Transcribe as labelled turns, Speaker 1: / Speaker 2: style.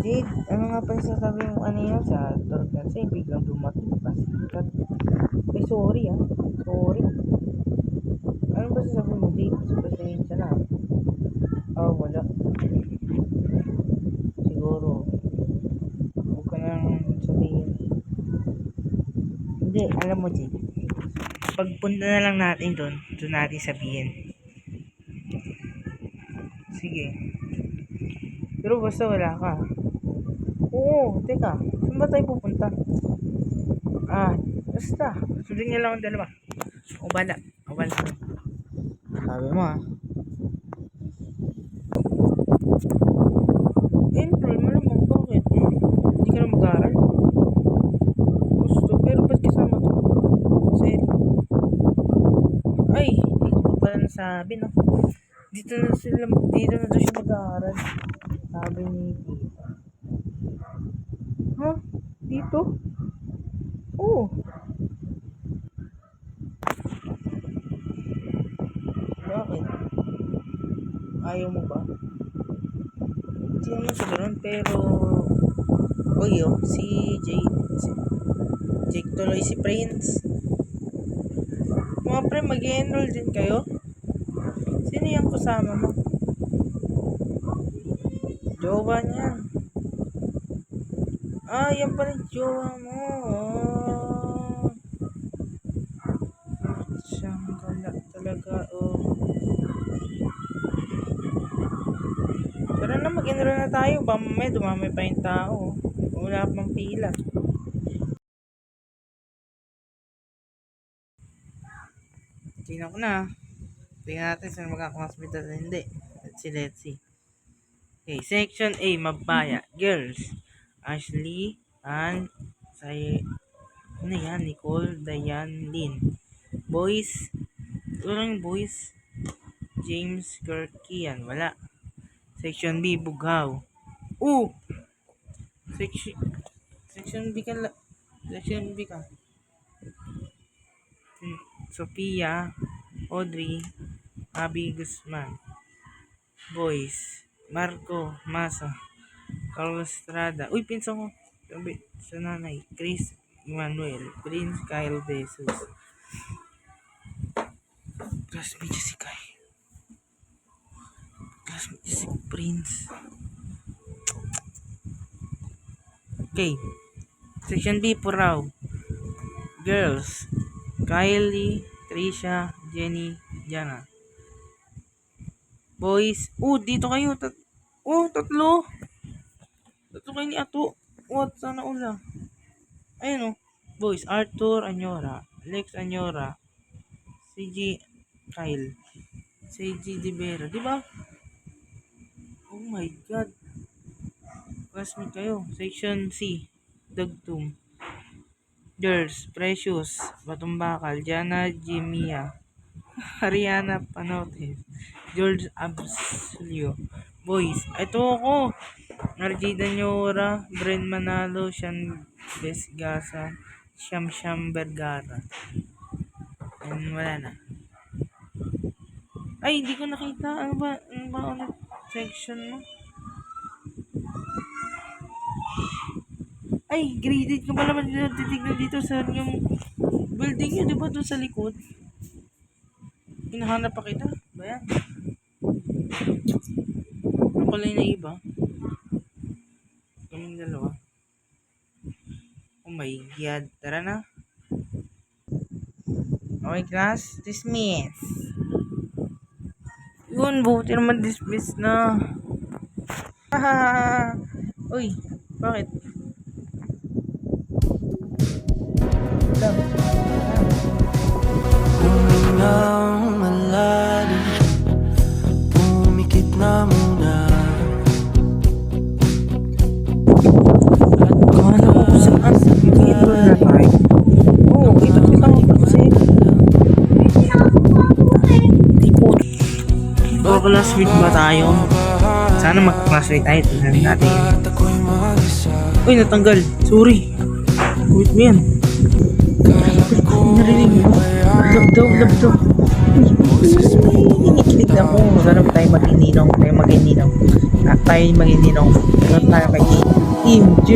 Speaker 1: Jade, ano nga pa yung sasabi mo kanina sa turn kasi biglang dumating pasikat. Ay, sorry ah. Sorry. Ano ba sasabi mo, Jade? Pasensya na. Oh, wala. Siguro, huwag ka nang sabihin. Hindi, alam mo, Jade. Pagpunta na lang natin doon natin sabihin. Sige. Pero basta wala ka. Oo, teka. Saan ba tayo pupunta? Basta. Sundin niyo lang ang dalawa. O bala. Sabi mo April, malamang bakit? Hindi ka na mag-aaral? Gusto, pero ba't kasama to? Seri. Ay, hindi ko pa pala nasabi, no? Dito na daw siya mag-aaral. Sabi ni Tita. Ha? Dito? Oo. Bakit? Ayaw mo ba? Hindi naman sa ganun, pero si Jake tuloy si Prince. Mga pre, mag-enroll din kayo? Sino yung kasama mo? Jowa niyan. Yan pala yung jowa mo. Siyang gala talaga, Tara na, mag-enroll na tayo. Ba mamaya dumami pa yung tao. Wala pang pila. Tingnan ko na. Tingnan natin saan magkaklasmate at hindi. Let's see. Okay, section A, Mabaya. Girls. Ashley, Ann, Nicole, Diane, Lynn. Boys. Walang boys. James, Kirkian. Wala. Section B, Bughaw. Section B ka. Sophia, Audrey, Abby Guzman. Boys, Marco Masa, Carlos Estrada. Pinsan ko. Sabi sa nanay. Chris Emmanuel, Prince Kyle De Jesus. Classmate si Kyle. Classmate si Prince. Okay. Section B, Puraw. Girls, Kylie, Trisha, Jenny, Jana. Boys, dito kayo. Tatlo. Tatlo kayo ni Ato. Sana ula. Ayun Boys, Arthur Anyora, Lex Anyora, CG Kyle, CG Divera. Diba? Oh my God. Classmate kayo. Section C, Dagtum. Girls, Precious, Batumbakal, Jana Jimia, Ariana Panotes, George Absolio. Boys, ito ako. RJ Danyora, Bren Manalo, Sean Besgasa, Sham Vergara. Wala na. Ay, hindi ko nakita. Ano ba ulit section mo? Ay, graded ko pala titignan dito sa yung building nyo, di ba doon sa likod? Hinahanap pa kita. Ba yan? Ano pala yung naiba? Kaming dalawa. Oh my God. Tara na. Okay, class. Dismiss. Yun, buti naman dismiss na. Uy, bakit?
Speaker 2: Uminaw malalim, pumikit na muna. At
Speaker 1: kala ko saan mag-enroll na tayo. Kita ko kasi classmate ba tayo? Sana mag-classmate tayo. Tignan natin. Uy, natanggal. Sorry. Wait mo yan. Narinig mo? Love daw. Kinikilig na ako. Sana ba tayo mag-ininaw? tayo mag-ininom. Doon tayo kay Team J.